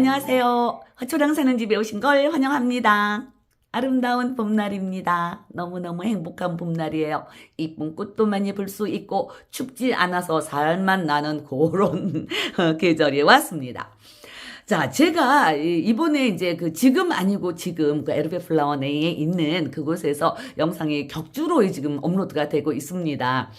안녕하세요. 화초랑 사는 집에 오신 걸 환영합니다. 아름다운 봄날입니다. 너무너무 행복한 봄날이에요. 이쁜 꽃도 많이 볼 수 있고 춥지 않아서 살만 나는 그런 계절이 왔습니다. 자, 제가 이번에 이제 지금 아니고 지금 에르베 플라워 내에 있는 그곳에서 영상이 격주로 지금 업로드가 되고 있습니다.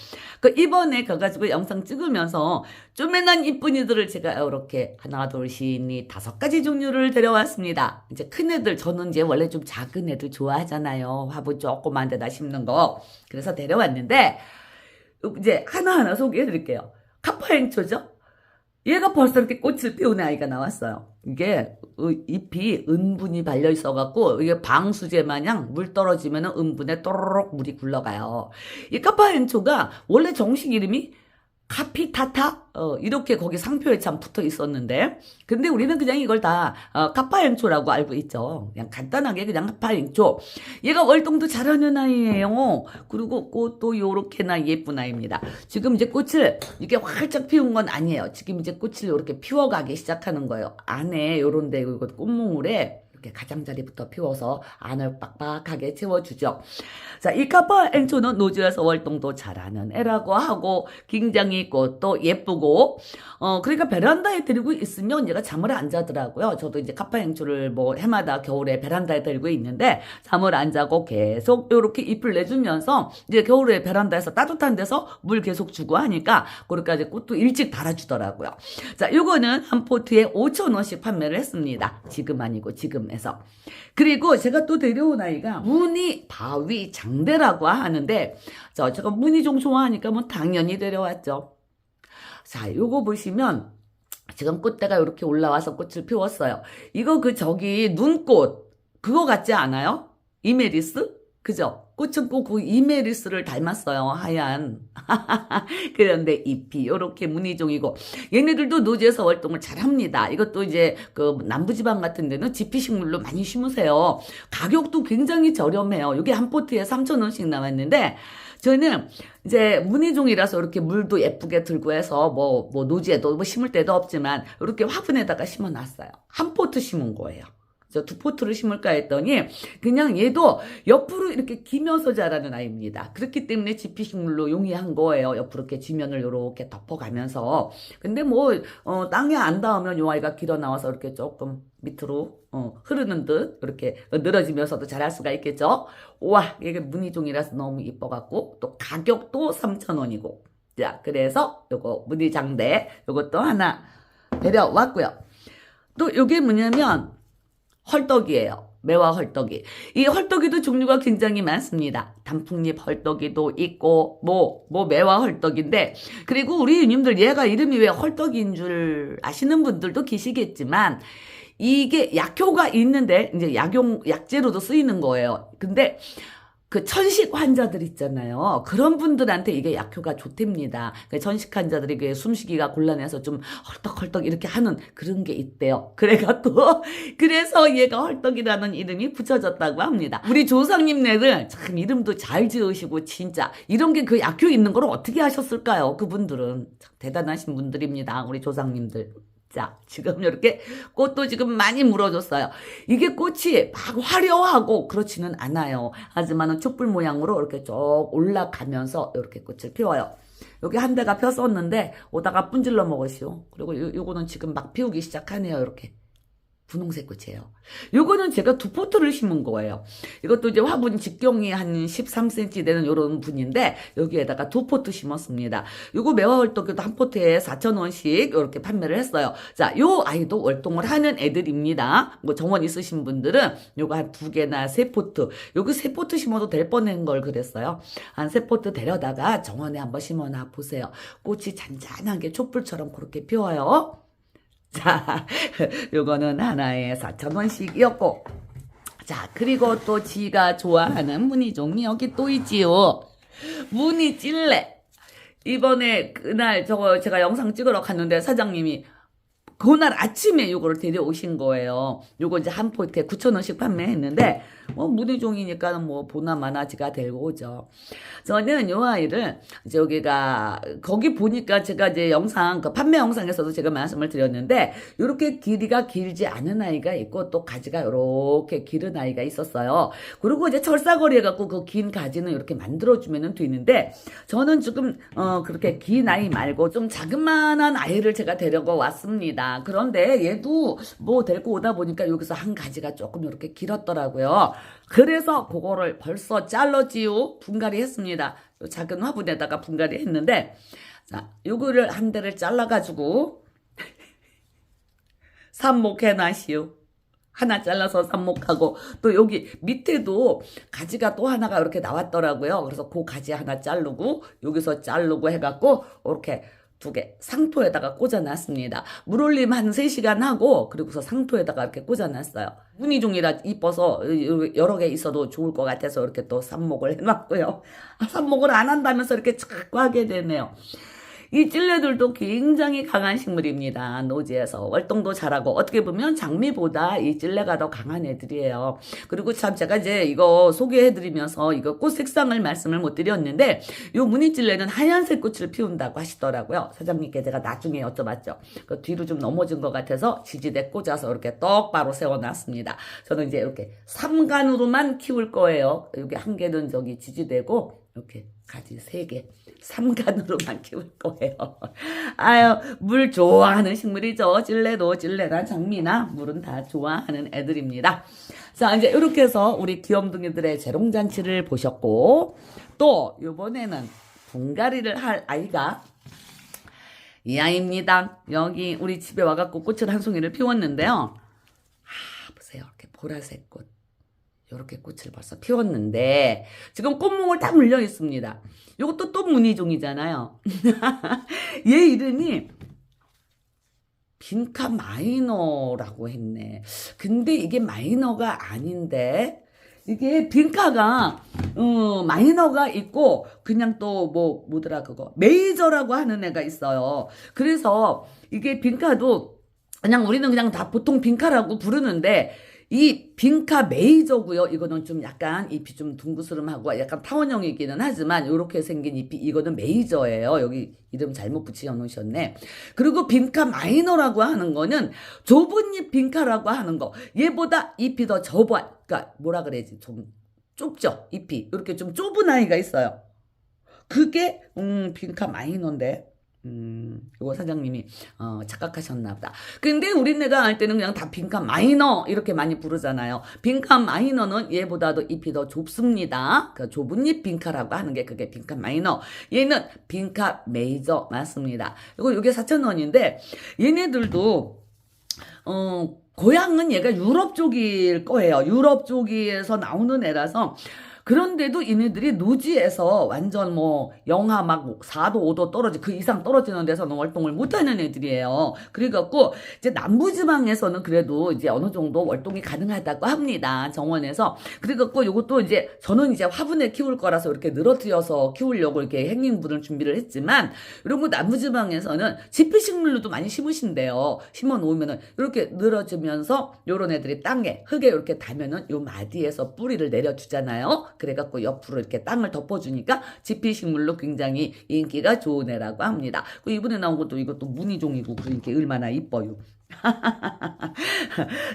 이번에 가가지고 영상 찍으면서 쪼매난 이쁜이들을 제가 이렇게 하나, 둘, 셋, 넷, 5가지 종류를 데려왔습니다. 이제 큰 애들, 저는 이제 원래 좀 작은 애들 좋아하잖아요. 화분 조그만 데다 심는 거. 그래서 데려왔는데, 이제 하나하나 소개해 드릴게요. 카파행초죠? 얘가 벌써 이렇게 꽃을 피우는 아이가 나왔어요. 이게 잎이 은분이 발려 있어갖고 이게 방수제 마냥 물 떨어지면 은분에 또르륵 물이 굴러가요. 이 카파헨초가 원래 정식 이름이 카피타타 이렇게 거기 상표에 참 붙어 있었는데, 근데 우리는 그냥 이걸 다 카파행초라고 알고 있죠. 그냥 간단하게 그냥 카파행초. 얘가 월동도 잘하는 아이예요. 그리고 꽃도 요렇게나 예쁜 아이입니다. 지금 이제 꽃을 이렇게 활짝 피운 건 아니에요. 지금 이제 꽃을 요렇게 피워가기 시작하는 거예요. 안에 요런데 이거 꽃몽울에 이렇게 가장자리부터 피워서 안을 빡빡하게 채워주죠. 자, 이 카파행초는 노지에서 월동도 잘하는 애라고 하고 굉장히 꽃도 예쁘고 그러니까 베란다에 들고 있으면 얘가 잠을 안 자더라고요. 저도 이제 카파행초를 뭐 해마다 겨울에 베란다에 들고 있는데 잠을 안 자고 계속 이렇게 잎을 내주면서 이제 겨울에 베란다에서 따뜻한 데서 물 계속 주고 하니까 그렇게 꽃도 일찍 달아주더라고요. 자, 요거는 한 포트에 5,000원씩 판매를 했습니다. 지금 아니고 지금에서. 그리고 제가 또 데려온 아이가 무늬 바위 장대라고 하는데, 제가 무늬 좀 좋아하니까 뭐 당연히 데려왔죠. 자, 요거 보시면 지금 꽃대가 이렇게 올라와서 꽃을 피웠어요. 이거 저기 눈꽃 그거 같지 않아요? 이메리스? 그죠? 꽃은 꼭 그 이메리스를 닮았어요. 하얀. 그런데 잎이 요렇게 무늬종이고, 얘네들도 노지에서 활동을 잘 합니다. 이것도 이제 남부지방 같은 데는 지피식물로 많이 심으세요. 가격도 굉장히 저렴해요. 이게 한 포트에 3,000원씩 나왔는데, 저는 이제 무늬종이라서 이렇게 물도 예쁘게 들고 해서 뭐 노지에도 뭐 심을 데도 없지만 이렇게 화분에다가 심어 놨어요. 한 포트 심은 거예요. 저 2포트를 심을까 했더니 그냥 얘도 옆으로 이렇게 기면서 자라는 아이입니다. 그렇기 때문에 지피식물로 용이한 거예요. 옆으로 이렇게 지면을 이렇게 덮어가면서. 근데 땅에 안 닿으면 요 아이가 길어 나와서 이렇게 조금 밑으로 흐르는 듯 이렇게 늘어지면서도 자랄 수가 있겠죠. 와, 이게 무늬종이라서 너무 이뻐갖고 또 가격도 3,000원이고. 자, 그래서 요거 무늬장대 요것도 하나 데려왔고요. 또 요게 뭐냐면 헐떡이에요. 매화 헐떡이. 이 헐떡이도 종류가 굉장히 많습니다. 단풍잎 헐떡이도 있고 매화 헐떡인데, 그리고 우리 누님들 얘가 이름이 왜 헐떡인 줄 아시는 분들도 계시겠지만 이게 약효가 있는데 이제 약재로도 쓰이는 거예요. 근데 천식 환자들 있잖아요. 그런 분들한테 이게 약효가 좋답니다. 천식 환자들이 숨쉬기가 곤란해서 좀 헐떡헐떡 이렇게 하는 그런 게 있대요. 그래서 얘가 헐떡이라는 이름이 붙여졌다고 합니다. 우리 조상님네들 참 이름도 잘 지으시고 진짜 이런 게 약효 있는 걸 어떻게 하셨을까요? 그분들은 참 대단하신 분들입니다. 우리 조상님들. 자, 지금 이렇게 꽃도 지금 많이 물어줬어요. 이게 꽃이 막 화려하고 그렇지는 않아요. 하지만은 촛불 모양으로 이렇게 쭉 올라가면서 이렇게 꽃을 피워요. 여기 한 대가 폈었는데 오다가 분질러 먹으시오. 그리고 요거는 지금 막 피우기 시작하네요. 이렇게. 분홍색 꽃이에요. 요거는 제가 2포트를 심은 거예요. 이것도 이제 화분 직경이 한 13cm 되는 요런 분인데 여기에다가 2포트 심었습니다. 요거 매화월떡이도 한 포트에 4,000원씩 이렇게 판매를 했어요. 자, 요 아이도 월동을 하는 애들입니다. 정원 있으신 분들은 요거 한 2개나 3포트. 요거 3포트 심어도 될 뻔한 걸 그랬어요. 한 3포트 데려다가 정원에 한번 심어놔 보세요. 꽃이 잔잔하게 촛불처럼 그렇게 피워요. 자, 요거는 하나에 4,000원씩이었고. 자, 그리고 또 지가 좋아하는 무늬종이 여기 또 있지요. 무늬찔레. 이번에 그날 제가 영상 찍으러 갔는데 사장님이 그날 아침에 요거를 데려오신 거예요. 요거 이제 한 포트에 9,000원씩 판매했는데 뭐 무늬종이니까 뭐 보나마나지가 되고 오죠. 저는 요 아이를 저기가 거기 보니까 제가 이제 영상 그 판매 영상에서도 제가 말씀을 드렸는데 요렇게 길이가 길지 않은 아이가 있고 또 가지가 요렇게 길은 아이가 있었어요. 그리고 이제 철사거리 해갖고 그 긴 가지는 이렇게 만들어주면은 되는데 저는 지금 그렇게 긴 아이 말고 좀 자그만한 아이를 제가 데려가 왔습니다. 그런데 얘도 뭐 데리고 오다 보니까 여기서 한 가지가 조금 이렇게 길었더라고요. 그래서 그거를 벌써 잘랐지요. 분갈이 했습니다. 요 작은 화분에다가 분갈이 했는데 자, 요거를 한 대를 잘라가지고 삽목해놔시오. 하나 잘라서 삽목하고 또 여기 밑에도 가지가 또 하나가 이렇게 나왔더라고요. 그래서 그 가지 하나 자르고 여기서 자르고 해갖고 이렇게 두 개 상토에다가 꽂아놨습니다. 물올림 한 3시간 하고 그리고서 상토에다가 이렇게 꽂아놨어요. 무늬종이라 이뻐서 여러 개 있어도 좋을 것 같아서 이렇게 또 삽목을 해놨고요. 삽목을 안 한다면서 이렇게 자꾸 하게 되네요. 이 찔레들도 굉장히 강한 식물입니다. 노지에서 월동도 잘하고 어떻게 보면 장미보다 이 찔레가 더 강한 애들이에요. 그리고 참 제가 이제 이거 소개해드리면서 이거 꽃 색상을 말씀을 못 드렸는데 요 무늬찔레는 하얀색 꽃을 피운다고 하시더라고요. 사장님께 제가 나중에 여쭤봤죠. 그 뒤로 좀 넘어진 것 같아서 지지대 꽂아서 이렇게 똑바로 세워놨습니다. 저는 이제 이렇게 3간으로만 키울 거예요. 여기 한 개는 저기 지지대고 이렇게 가지 3개 3간으로만 키울 거예요. 아유, 물 좋아하는 식물이죠. 찔레나 장미나 물은 다 좋아하는 애들입니다. 자, 이제 이렇게 해서 우리 귀염둥이들의 재롱잔치를 보셨고 또 이번에는 분갈이를 할 아이가 이 아이입니다. 여기 우리 집에 와갖고 꽃을 한 송이를 피웠는데요. 보세요. 이렇게 보라색 꽃. 이렇게 꽃을 벌써 피웠는데 지금 꽃몽을 다 물려 있습니다. 이것도 또 무늬종이잖아요. 얘 이름이 빈카 마이너라고 했네. 근데 이게 마이너가 아닌데 이게 빈카가 마이너가 있고 그냥 또 뭐더라 그거 메이저라고 하는 애가 있어요. 그래서 이게 빈카도 그냥 우리는 그냥 다 보통 빈카라고 부르는데 이 빈카 메이저고요. 이거는 좀 약간 잎이 좀 둥그스름하고 약간 타원형이기는 하지만 이렇게 생긴 잎이 이거는 메이저예요. 여기 이름 잘못 붙여 놓으셨네. 그리고 빈카 마이너라고 하는 거는 좁은 잎 빈카라고 하는 거. 얘보다 잎이 더 좁아. 그러니까 뭐라 그래야지 좀 좁죠. 잎이 이렇게 좀 좁은 아이가 있어요. 그게 빈카 마이너인데. 이거 사장님이 착각하셨나 보다. 근데 우리네가 할 때는 그냥 다 빈카 마이너 이렇게 많이 부르잖아요. 빈카 마이너는 얘보다도 잎이 더 좁습니다. 그 좁은 잎 빈카라고 하는 게 그게 빈카 마이너. 얘는 빈카 메이저 맞습니다. 이게 4,000원인데 얘네들도 고향은 얘가 유럽 쪽일 거예요. 유럽 쪽에서 나오는 애라서 그런데도 얘네들이 노지에서 완전 뭐 영하 막 4도 5도 떨어지 그 이상 떨어지는 데서는 월동을 못하는 애들이에요. 그래갖고 이제 남부지방에서는 그래도 이제 어느 정도 월동이 가능하다고 합니다. 정원에서. 그래갖고 이것도 이제 저는 이제 화분에 키울 거라서 이렇게 늘어뜨려서 키우려고 이렇게 행잉분을 준비를 했지만 이런 거 남부지방에서는 지피식물로도 많이 심으신대요. 심어 놓으면은 이렇게 늘어지면서 요런 애들이 땅에 흙에 이렇게 닿으면은 요 마디에서 뿌리를 내려주잖아요. 그래갖고 옆으로 이렇게 땅을 덮어주니까 지피식물로 굉장히 인기가 좋은 애라고 합니다. 이번에 나온 것도 이것도 무늬종이고 그러니까 얼마나 이뻐요.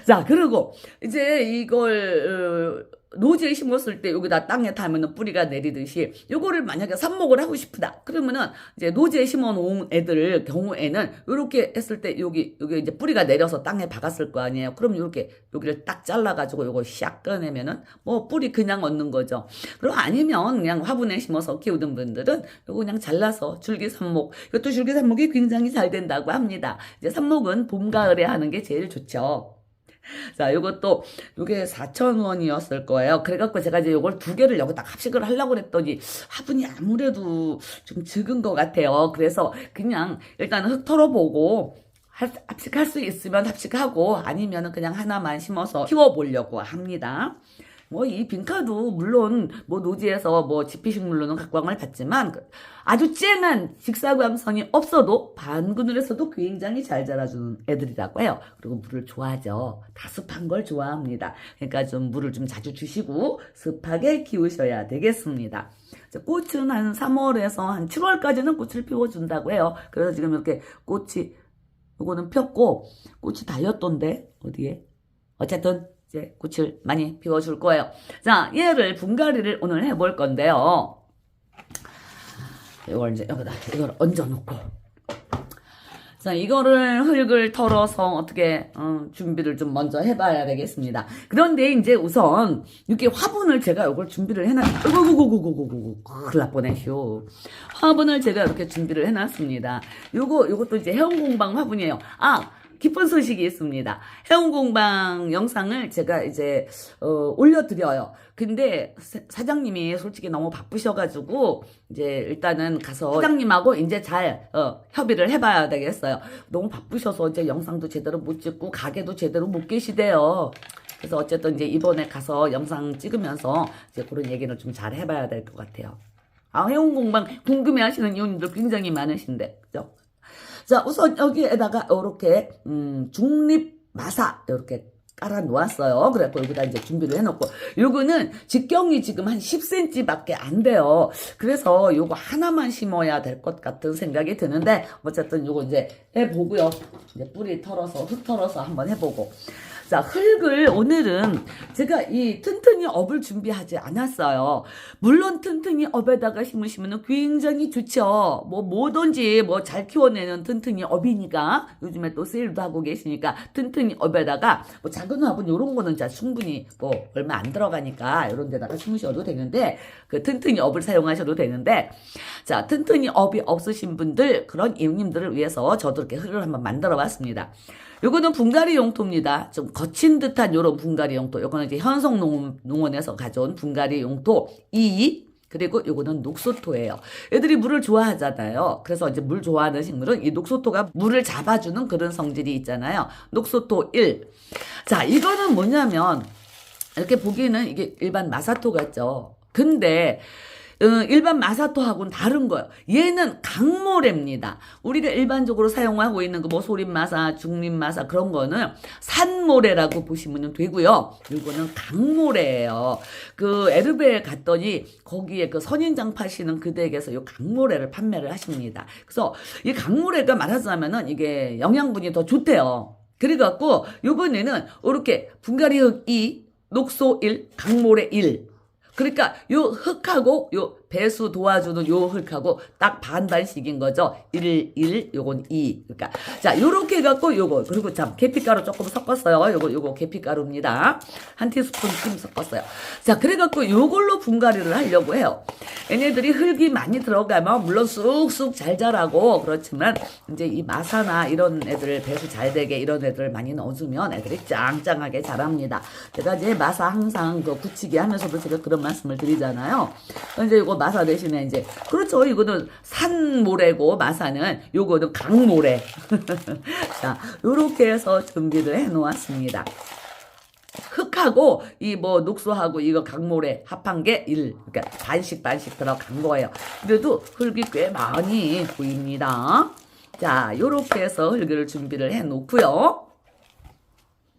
자, 그리고 이제 이걸 노지에 심었을 때 여기다 땅에 닿으면 뿌리가 내리듯이 요거를 만약에 삽목을 하고 싶다 그러면은 이제 노지에 심어 놓은 애들 경우에는 요렇게 했을 때 여기 이제 뿌리가 내려서 땅에 박았을 거 아니에요. 그럼 요렇게 여기를 딱 잘라 가지고 요거 샥 꺼내면은 뭐 뿌리 그냥 얻는 거죠. 그리고 아니면 그냥 화분에 심어서 키우던 분들은 요거 그냥 잘라서 줄기 삽목, 이것도 줄기 삽목이 굉장히 잘 된다고 합니다. 이제 삽목은 봄 가을에 하는 게 제일 좋죠. 자, 요것도 요게 4,000원이었을 거예요. 그래갖고 제가 이제 요걸 2개를 여기다 합식을 하려고 그랬더니 화분이 아무래도 좀 적은 것 같아요. 그래서 그냥 일단 흙 털어보고 합식할 수 있으면 합식하고 아니면은 그냥 하나만 심어서 키워보려고 합니다. 뭐 이 빈카도 물론 뭐 노지에서 뭐 지피식물로는 각광을 받지만 아주 쨍한 직사광선이 없어도 반그늘에서도 굉장히 잘 자라주는 애들이라고 해요. 그리고 물을 좋아하죠. 다 습한 걸 좋아합니다. 그러니까 좀 물을 좀 자주 주시고 습하게 키우셔야 되겠습니다. 꽃은 한 3월에서 한 7월까지는 꽃을 피워준다고 해요. 그래서 지금 이렇게 꽃이 요거는 폈고 꽃이 달렸던데 어디에? 어쨌든 이제 꽃을 많이 피워줄 거예요. 자, 얘를 분갈이를 오늘 해볼 건데요. 이걸 이제 여기다 이걸 얹어놓고, 자, 이거를 흙을 털어서 어떻게 준비를 좀 먼저 해봐야 되겠습니다. 그런데 이제 우선 이렇게 화분을 제가 이걸 준비를 해놨. 큰일 날 뻔했쇼. 화분을 제가 이렇게 준비를 해놨습니다. 요것도 이제 해운공방 화분이에요. 기쁜 소식이 있습니다. 해운공방 영상을 제가 이제 올려드려요. 근데 사장님이 솔직히 너무 바쁘셔가지고 이제 일단은 가서 사장님하고 이제 잘 협의를 해봐야 되겠어요. 너무 바쁘셔서 이제 영상도 제대로 못 찍고 가게도 제대로 못 계시대요. 그래서 어쨌든 이제 이번에 가서 영상 찍으면서 이제 그런 얘기를 좀 잘 해봐야 될 것 같아요. 해운공방 궁금해하시는 이웃님들 굉장히 많으신데, 그죠? 자, 우선 여기에다가 이렇게 중립마사 이렇게 깔아 놓았어요. 그래서 여기다 이제 준비를 해놓고, 요거는 직경이 지금 한 10cm밖에 안 돼요. 그래서 요거 하나만 심어야 될 것 같은 생각이 드는데, 어쨌든 요거 이제 해보고요. 이제 뿌리 털어서 흙 털어서 한번 해보고. 자, 흙을 오늘은 제가 이 튼튼이 업을 준비하지 않았어요. 물론 튼튼이 업에다가 심으시면 굉장히 좋죠. 뭐든지 뭐 잘 키워내는 튼튼이 업이니까 요즘에 또 세일도 하고 계시니까 튼튼이 업에다가 뭐 작은 화분 요런 거는 자 충분히 뭐 얼마 안 들어가니까 요런 데다가 심으셔도 되는데 그 튼튼이 업을 사용하셔도 되는데, 자, 튼튼이 업이 없으신 분들 그런 이웃님들을 위해서 저도 이렇게 흙을 한번 만들어 봤습니다. 요거는 분갈이 용토입니다. 좀 거친 듯한 요런 분갈이 용토. 요거는 이제 현성농원에서 가져온 분갈이 용토 2. 그리고 요거는 녹소토예요. 애들이 물을 좋아하잖아요. 그래서 이제 물 좋아하는 식물은 이 녹소토가 물을 잡아주는 그런 성질이 있잖아요. 녹소토 1. 자, 이거는 뭐냐면 이렇게 보기에는 이게 일반 마사토 같죠. 근데 일반 마사토하고는 다른 거예요. 얘는 강모래입니다. 우리가 일반적으로 사용하고 있는 그 뭐 소림마사, 중림마사 그런 거는 산모래라고 보시면 되고요. 이거는 강모래예요. 그 에르베에 갔더니 거기에 그 선인장 파시는 그 댁에서 이 강모래를 판매를 하십니다. 그래서 이 강모래가 말하자면은 이게 영양분이 더 좋대요. 그래갖고 요번에는 이렇게 분갈이 흙 2, 녹소 1, 강모래 1. 그러니까 요 흙하고 요 배수 도와주는 요 흙하고 딱 반반씩인 거죠. 1, 요건 2. 그러니까 자, 요렇게 해갖고 요거, 그리고 참 계피가루 조금 섞었어요. 요거 계피가루입니다. 한 티스푼쯤 섞었어요. 자, 그래갖고 요걸로 분갈이를 하려고 해요. 얘네들이 흙이 많이 들어가면 물론 쑥쑥 잘 자라고 그렇지만 이제 이 마사나 이런 애들 배수 잘 되게 이런 애들 많이 넣어주면 애들이 짱짱하게 자랍니다. 제가 이제 마사 항상 그 굳히기 하면서도 제가 그런 말씀을 드리잖아요. 이제 이거 마사 대신에 이제 그렇죠. 이거는 산모래고 마사는 요거는 강모래. 자, 요렇게 해서 준비를 해 놓았습니다. 흙하고 이 뭐 녹소하고 이거 강모래 합한 게 1. 그러니까 반씩 들어간 거예요. 그래도 흙이 꽤 많이 보입니다. 자, 요렇게 해서 흙을 준비를 해 놓고요.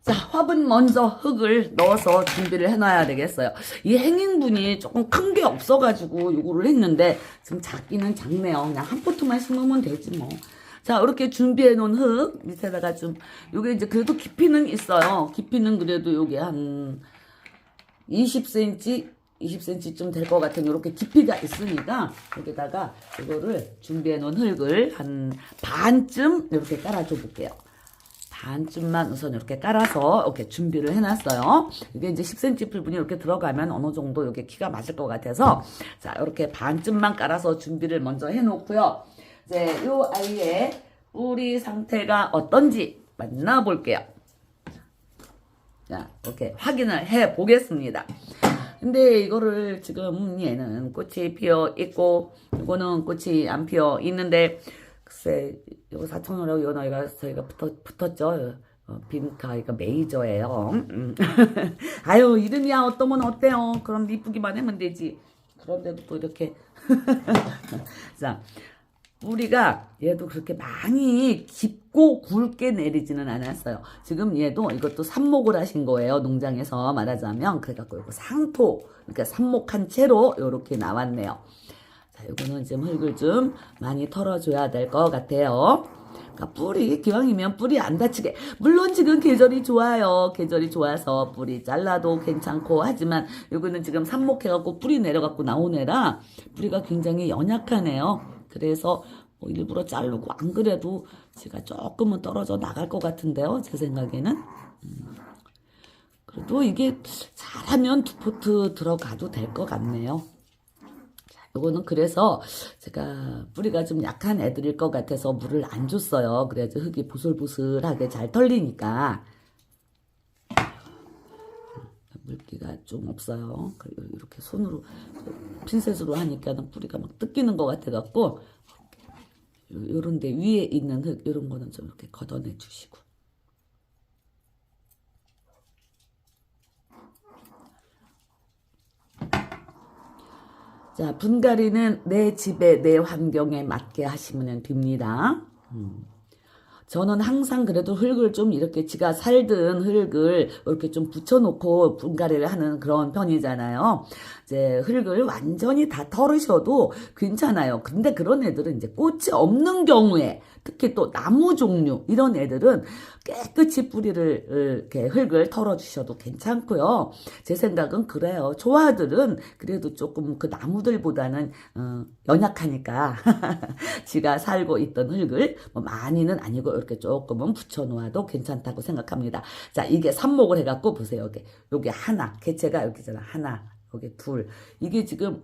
자, 화분 먼저 흙을 넣어서 준비를 해놔야 되겠어요. 이 행인분이 조금 큰 게 없어가지고 요거를 했는데 좀 작기는 작네요. 그냥 한 포트만 심으면 되지 뭐. 자, 이렇게 준비해 놓은 흙 밑에다가 좀 요게 이제 그래도 깊이는 있어요. 깊이는 그래도 요게 한 20cm쯤 될 것 같은 이렇게 깊이가 있으니까 여기다가 이거를 준비해 놓은 흙을 한 반쯤 이렇게 깔아줘 볼게요. 반쯤만 우선 이렇게 깔아서 이렇게 준비를 해놨어요. 이게 이제 10cm 풀분이 이렇게 들어가면 어느 정도 이렇게 키가 맞을 것 같아서 자, 이렇게 반쯤만 깔아서 준비를 먼저 해놓고요. 이제 요 아이의 뿌리 상태가 어떤지 만나볼게요. 자, 이렇게 확인을 해 보겠습니다. 근데 이거를 지금 얘는 꽃이 피어 있고 이거는 꽃이 안 피어 있는데 글쎄, 이거 4,000원이라고 이거 저희가 붙었죠. 빈카이가 메이저예요. 아유, 이름이야 어떠면 어때요? 그럼 이쁘기만 하면 되지. 그런데도 또 이렇게. 자, 뿌리가 얘도 그렇게 많이 깊고 굵게 내리지는 않았어요. 지금 얘도 이것도 삽목을 하신 거예요. 농장에서 말하자면. 그래갖고 이거 상토, 그러니까 삽목한 채로 이렇게 나왔네요. 자, 이거는 지금 흙을 좀 많이 털어줘야 될 것 같아요. 그러니까 뿌리, 기왕이면 뿌리 안 다치게. 물론 지금 계절이 좋아요. 계절이 좋아서 뿌리 잘라도 괜찮고 하지만 이거는 지금 삽목해갖고 뿌리 내려갖고 나온 애라 뿌리가 굉장히 연약하네요. 그래서 뭐 일부러 자르고 안 그래도 제가 조금은 떨어져 나갈 것 같은데요. 제 생각에는. 그래도 이게 잘하면 2포트 들어가도 될 것 같네요. 이거는 그래서 제가 뿌리가 좀 약한 애들일 것 같아서 물을 안 줬어요. 그래야지 흙이 보슬보슬하게 잘 털리니까. 물기가 좀 없어요. 이렇게 손으로 핀셋으로 하니까 뿌리가 막 뜯기는 것 같아 갖고 요런 데 위에 있는 흙 이런 거는 좀 이렇게 걷어내 주시고. 자, 분갈이는 내 집에 내 환경에 맞게 하시면 됩니다. 저는 항상 그래도 흙을 좀 이렇게 지가 살든 흙을 이렇게 좀 붙여놓고 분갈이를 하는 그런 편이잖아요. 이제 흙을 완전히 다 털으셔도 괜찮아요. 근데 그런 애들은 이제 꽃이 없는 경우에 특히 또 나무 종류 이런 애들은 깨끗이 뿌리를 이렇게 흙을 털어주셔도 괜찮고요. 제 생각은 그래요. 조화들은 그래도 조금 그 나무들보다는 연약하니까 지가 살고 있던 흙을 뭐 많이는 아니고 이렇게 조금은 붙여놓아도 괜찮다고 생각합니다. 자, 이게 삽목을 해갖고 보세요. 여기 하나, 개체가 여기잖아. 하나, 여기 둘. 이게 지금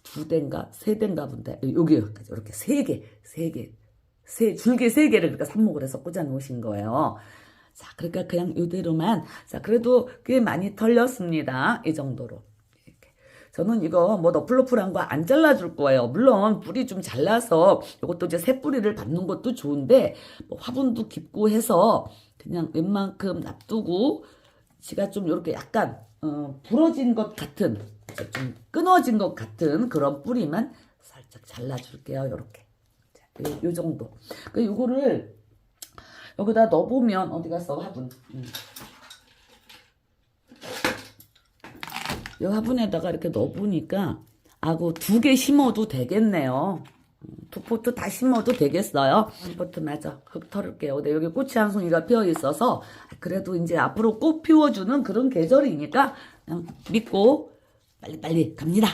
2대인가 3대인가 본데 여기까지 이렇게 3개. 줄기 3개를 그러니까 삽목을 해서 꽂아 놓으신 거예요. 자, 그러니까 그냥 이대로만. 자, 그래도 꽤 많이 털렸습니다. 이 정도로. 이렇게. 저는 이거 뭐 너플너플한 거 안 잘라줄 거예요. 물론 뿌리 좀 잘라서 이것도 이제 새 뿌리를 받는 것도 좋은데 뭐 화분도 깊고 해서 그냥 웬만큼 놔두고 지가 좀 이렇게 약간 부러진 것 같은 좀 끊어진 것 같은 그런 뿌리만 살짝 잘라줄게요. 요렇게. 요 정도. 요거를 여기다 넣어보면 어디 갔어 화분. 이 화분에다가 이렇게 넣어보니까 아고 2개 심어도 되겠네요. 2포트 다 심어도 되겠어요. 1포트 맞아. 흙 털을게요. 근데 여기 꽃이 한 송이가 피어 있어서 그래도 이제 앞으로 꽃 피워주는 그런 계절이니까 그냥 믿고 빨리빨리 갑니다.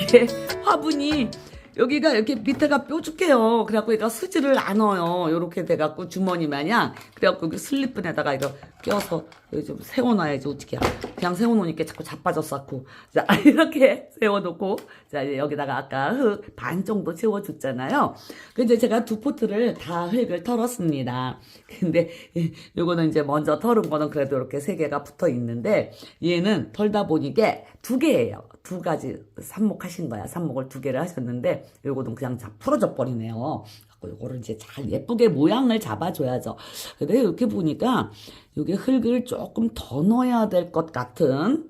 이게 화분이 여기가 이렇게 밑에가 뾰족해요. 그래갖고 얘가 쓰지를 않아요. 요렇게 돼갖고 주머니 마냥. 그래갖고 여기 슬리픈에다가 이거 껴서 여기 좀 세워놔야지 어떡해. 그냥 세워놓으니까 자꾸 자빠졌었고. 자, 이렇게 세워놓고. 자, 이제 여기다가 아까 흙 반 정도 채워줬잖아요. 근데 제가 2포트를 다 흙을 털었습니다. 근데 요거는 이제 먼저 털은 거는 그래도 이렇게 3개가 붙어 있는데 얘는 털다 보니까 2개예요. 2가지 삽목하신 거야. 삽목을 2개를 하셨는데 요거는 그냥 다 풀어져 버리네요. 요거를 이제 잘 예쁘게 모양을 잡아줘야죠. 근데 이렇게 보니까 요게 흙을 조금 더 넣어야 될 것 같은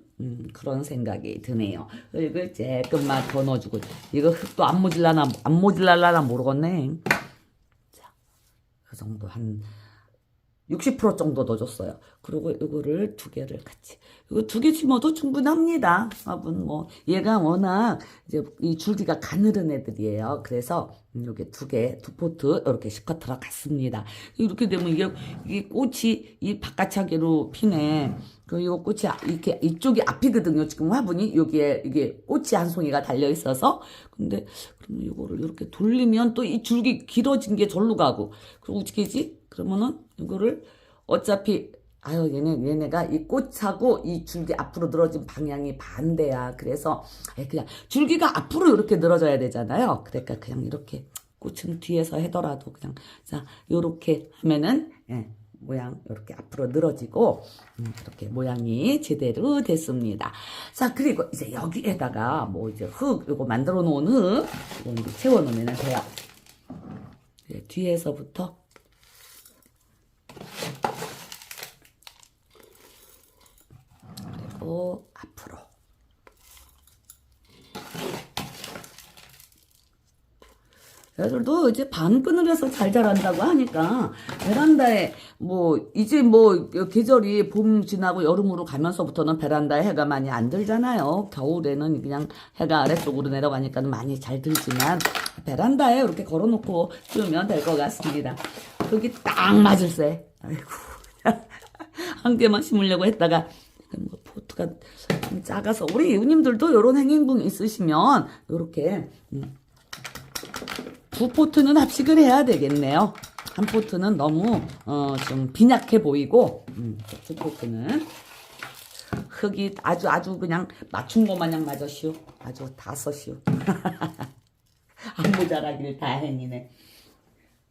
그런 생각이 드네요. 흙을 조금만 더 넣어주고 이거 흙도 안 모질랄라나 모르겠네. 자, 그 정도 한 60% 정도 넣어줬어요. 그리고 이거를 2개를 같이. 이거 2개 심어도 충분합니다. 화분 뭐 얘가 워낙 이제 이 줄기가 가늘은 애들이에요. 그래서 이렇게 2포트 이렇게 실컷 들어갔습니다. 이렇게 되면 이게 꽃이 이 바깥차기로 피네. 이거 꽃이 이렇게 이쪽이 앞이거든요. 지금 화분이 여기에 이게 꽃이 한 송이가 달려 있어서. 근데 그러면 이거를 이렇게 돌리면 또 이 줄기 길어진 게 절로 가고. 그리고 어떻게 하지? 그러면은 이거를 어차피 얘네가 이 꽃하고 이 줄기 앞으로 늘어진 방향이 반대야. 그래서 그냥 줄기가 앞으로 이렇게 늘어져야 되잖아요. 그러니까 그냥 이렇게 꽃은 뒤에서 하더라도 그냥 자 요렇게 하면은 모양 이렇게 앞으로 늘어지고 이렇게 모양이 제대로 됐습니다. 자, 그리고 이제 여기에다가 뭐 이제 흙 요거 만들어 놓은 흙 이거 이제 채워 놓으면 돼요. 이제 뒤에서부터 그리고 앞으로 애들도 이제 방끈을 해서 잘 자란다고 하니까 베란다에 뭐 이제 뭐 계절이 봄 지나고 여름으로 가면서부터는 베란다에 해가 많이 안 들잖아요. 겨울에는 그냥 해가 아래쪽으로 내려가니까 많이 잘 들지만 베란다에 이렇게 걸어놓고 키우면 될 것 같습니다. 여기 딱 맞을세. 아이고 한 개만 심으려고 했다가 뭐 포트가 좀 작아서 우리 이웃님들도 이런 행인분 있으시면 이렇게 두 포트는 합식을 해야 되겠네요. 한 포트는 너무 좀 빈약해 보이고 두 포트는 흙이 아주 그냥 맞춘 것 마냥 맞으시오. 아주 다 써시오. 안 모자라길 다행이네.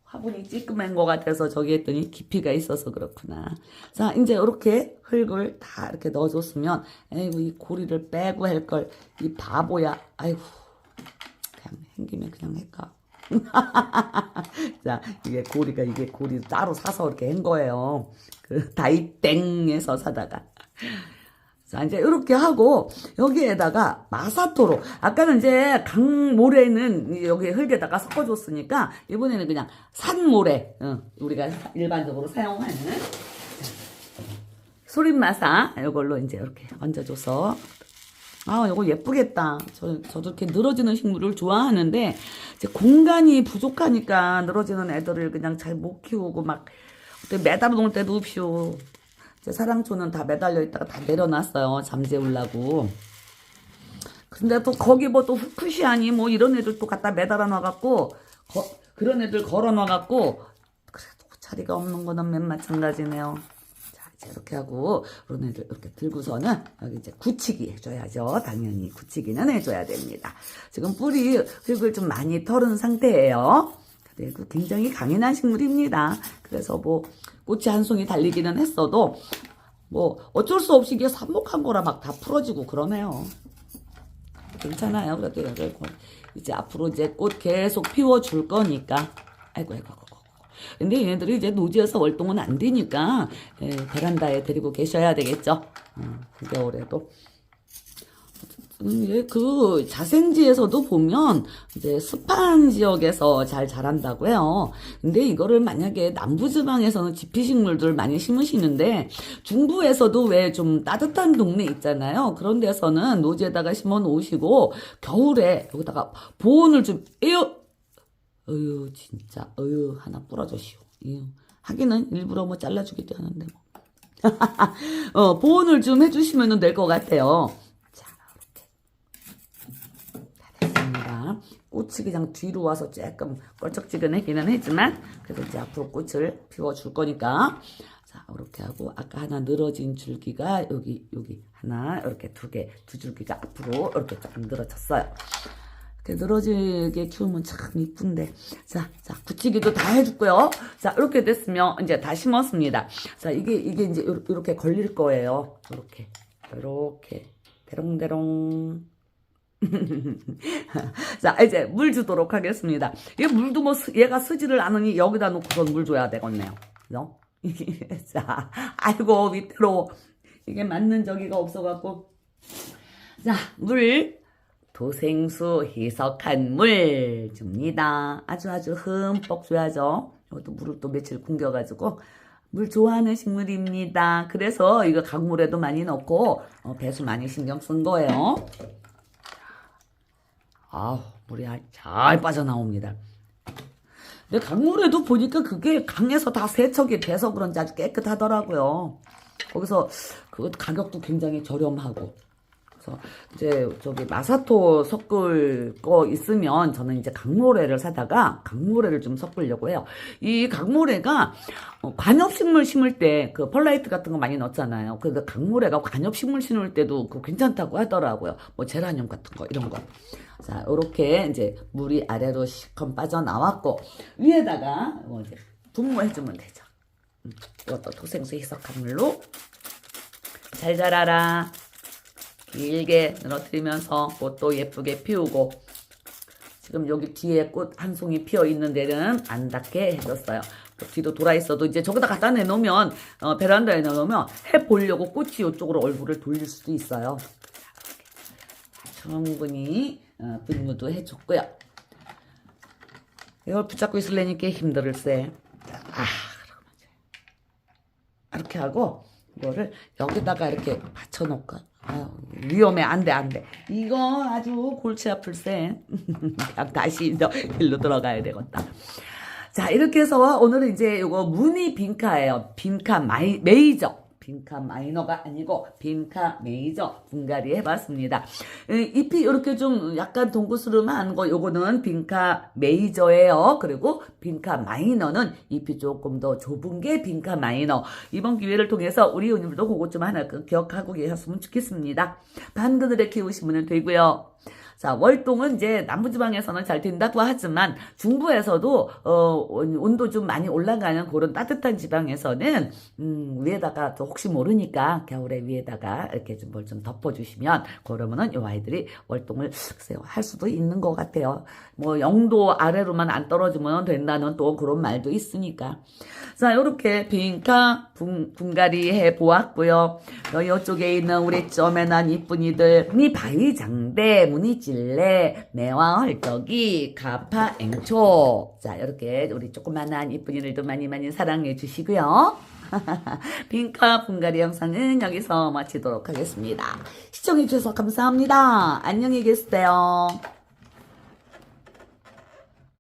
화분이 찌끄맨 것 같아서 저기 했더니 깊이가 있어서 그렇구나. 자, 이제 이렇게 흙을 다 이렇게 넣어줬으면 아이고 이 고리를 빼고 할 걸 이 바보야. 아이고 그냥 행기면 그냥 할까. 자, 이게 고리 따로 사서 이렇게 한 거예요. 그 다이땡에서 사다가. 자, 이제 이렇게 하고 여기에다가 마사토로 아까는 이제 강모래는 여기 흙에다가 섞어줬으니까 이번에는 그냥 산모래 우리가 일반적으로 사용하는 수림마사 이걸로 이제 이렇게 얹어줘서 아, 이거 예쁘겠다. 저도 이렇게 늘어지는 식물을 좋아하는데, 이제 공간이 부족하니까 늘어지는 애들을 그냥 잘 못 키우고 막, 그때 매달아 놓을 때도 없이요. 제 사랑초는 다 매달려 있다가 다 내려놨어요. 잠재우려고. 근데 또 거기 뭐 또 후쿠시아니 뭐 이런 애들 또 갖다 매달아 놔갖고, 그런 애들 걸어 놔갖고, 그래도 자리가 없는 거는 맨 마찬가지네요. 이렇게 하고 이런 애들 이렇게 들고서는 여기 이제 굳히기 해줘야죠. 당연히 굳히기는 해줘야 됩니다. 지금 뿌리 흙을 좀 많이 털은 상태예요. 그리고 굉장히 강인한 식물입니다. 그래서 뭐 꽃이 한 송이 달리기는 했어도 뭐 어쩔 수 없이 이게 삽목한 거라 막 다 풀어지고 그러네요. 괜찮아요. 그래도 이제 앞으로 이제 꽃 계속 피워줄 거니까 아이고 근데 얘네들이 이제 노지에서 월동은 안 되니까 베란다에 데리고 계셔야 되겠죠. 그 겨울에도. 그 자생지에서도 보면 이제 습한 지역에서 잘 자란다고 해요. 근데 이거를 만약에 남부지방에서는 지피식물들 많이 심으시는데 중부에서도 왜 좀 따뜻한 동네 있잖아요. 그런 데서는 노지에다가 심어 놓으시고 겨울에 여기다가 보온을 좀 어휴 진짜 하나 뿌려주시오. 하기는 일부러 뭐 잘라주기도 하는데 뭐 보온을 좀 해주시면 될 것 같아요. 자 이렇게 다 됐습니다. 꽃이 그냥 뒤로 와서 조금 껄쩍지근하기는 했지만 그래도 이제 앞으로 꽃을 피워줄 거니까 자 이렇게 하고 아까 하나 늘어진 줄기가 여기 하나 이렇게 두 줄기가 앞으로 이렇게 조금 늘어졌어요. 늘어지게 키우면 참 이쁜데. 자, 굳히기도 다 해줬고요. 자, 이렇게 됐으면 이제 다 심었습니다. 자, 이게 이제 이렇게 걸릴 거예요. 이렇게. 대롱대롱. 자, 이제 물 주도록 하겠습니다. 이 물도 뭐 얘가 쓰지를 않으니 여기다 놓고선 물 줘야 되겠네요. 그죠? 자, 아이고, 밑으로. 이게 맞는 저기가 없어갖고. 자, 물. 도생수 희석한 물 줍니다. 아주 흠뻑 줘야죠. 이것도 물을 또 며칠 굶겨가지고 물 좋아하는 식물입니다. 그래서 이거 강물에도 많이 넣고 배수 많이 신경 쓴 거예요. 물이 잘 빠져나옵니다. 근데 강물에도 보니까 그게 강에서 다 세척이 돼서 그런지 아주 깨끗하더라고요. 거기서 그 가격도 굉장히 저렴하고. 이제 저기 마사토 섞을 거 있으면 저는 이제 강모래를 사다가 강모래를 좀 섞으려고 해요. 이 강모래가 관엽식물 심을 때 그 펄라이트 같은 거 많이 넣잖아요. 그러니까 강모래가 관엽식물 심을 때도 그 괜찮다고 하더라고요. 뭐 제라늄 같은 거 이런 거. 자, 이렇게 이제 물이 아래로 시커 빠져 나왔고 위에다가 이제 분무해주면 되죠. 이것도 토생수 희석한 물로 잘 자라라 길게 늘어뜨리면서 꽃도 예쁘게 피우고 지금 여기 뒤에 꽃 한 송이 피어 있는 데는 안 닿게 해줬어요. 뒤로 돌아 있어도 이제 저기다 갖다 내놓으면 베란다에 내놓으면 해 보려고 꽃이 이쪽으로 얼굴을 돌릴 수도 있어요. 충분히 분무도 해줬고요. 이걸 붙잡고 있으려니까 힘들을세. 이렇게 하고 이거를 여기다가 이렇게 받쳐놓을까? 위험해. 안 돼. 이거 아주 골치 아플세. 그냥 다시 일로 들어가야 되겠다. 자, 이렇게 해서 오늘은 이제 이거 무늬 빈카예요. 빈카 메이저. 빈카 마이너가 아니고 빈카 메이저 분갈이 해봤습니다. 잎이 이렇게 좀 약간 동그스름한 거 요거는 빈카 메이저예요. 그리고 빈카 마이너는 잎이 조금 더 좁은 게 빈카 마이너. 이번 기회를 통해서 우리 은님들도 그것 좀 하나 기억하고 계셨으면 좋겠습니다. 반그늘에 키우시면 되고요. 자, 월동은 이제 남부지방에서는 잘 된다고 하지만 중부에서도 온도 좀 많이 올라가는 그런 따뜻한 지방에서는 위에다가 또 혹시 모르니까 겨울에 위에다가 이렇게 좀 뭘 좀 덮어주시면 그러면은 이 아이들이 월동을 글쎄요, 할 수도 있는 것 같아요. 뭐 0도 아래로만 안 떨어지면 된다는 또 그런 말도 있으니까. 자, 요렇게 빈카 분갈이 해 보았고요. 이쪽에 있는 우리 쪼매난 이쁜이들 미바이장대 무늬찔레 매화 헐떡이 가파 앵초. 자, 이렇게 우리 조그만한 이쁜이들도 많이 사랑해 주시고요. 빈카 분갈이 영상은 여기서 마치도록 하겠습니다. 시청해 주셔서 감사합니다. 안녕히 계세요.